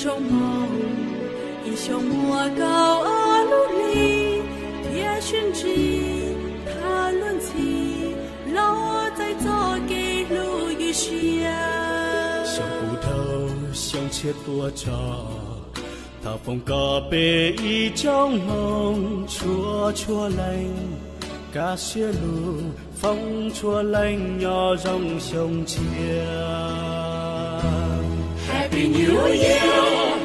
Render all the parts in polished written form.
trong màu ý trong mùa cao ở lúc ly phía chuyên trì tha luân gì lo tay cho kê lu yu xia sông cụ thâu sông chết tua trò thả phong cà bê y trong hồng chua lành cá xia lù phong chua lành nhỏ rong sông chia. Happy New Year,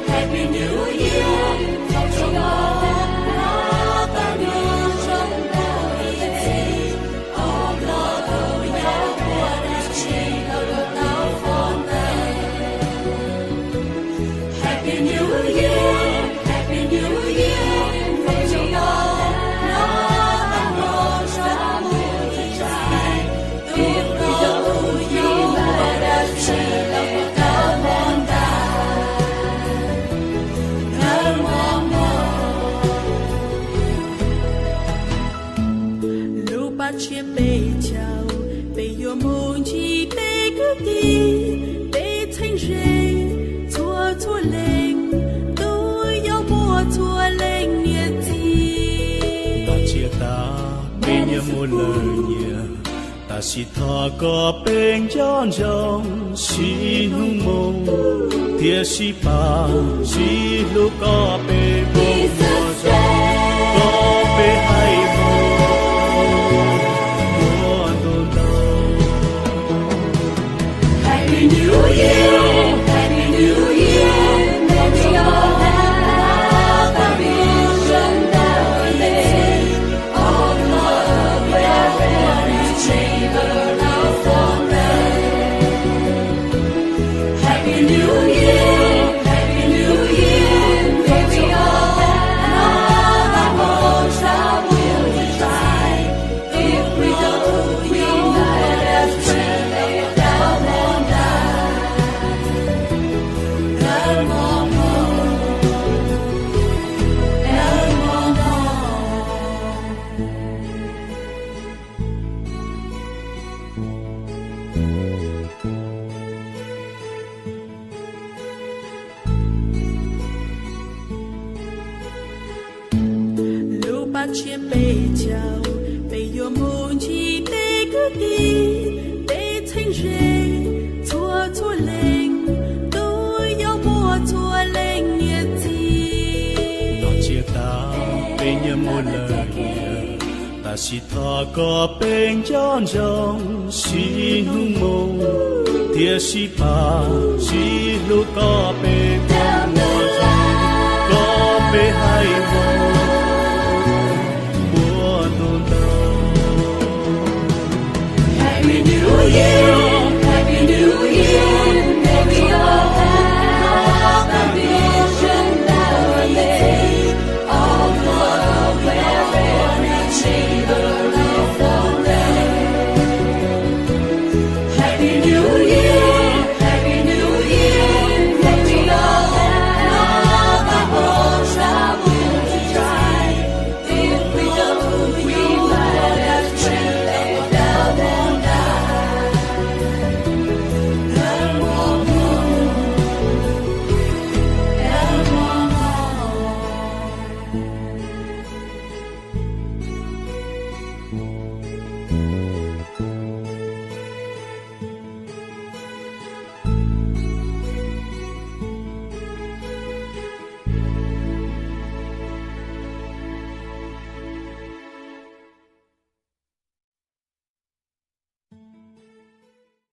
Happy New Year, chào cho ta ta nhớ trong mỗi ngày, ôm lo thâu nhớ của đất chỉ đâu tao phong này. Happy New Year, Happy New Year, chào cho ta nhớ trong mỗi ngày, ôm lo thâu nhớ của đất chỉ đâu tao phong này. Chia bê chào bê yo mong chi bê cứ đi bê thanh rê chua lên tôi yo mua chua lên nhiệt gì ta chia ta bê nhớ mua lời nhớ ta si tha có bên giòn giòn si hung mông tia si pa si lu có bê bông có bê hay Happy New Year, Happy New Year, mong cho ta biết trong đời này, ôm lo về đời chỉ ở nào phong này. Happy New Year, Happy New Year, mong cho ta mong sao buồn dài, if we don't unite as we down on chia bê chào bê yo mong chi bê cứ đi bê thanh rê chua lên tôi yo mua chua lên nhiệt gì ta chia ta bê nhớ mua lời nhớ ta si tha có bên giòn giòn si hung mông tia si pa si lu có bê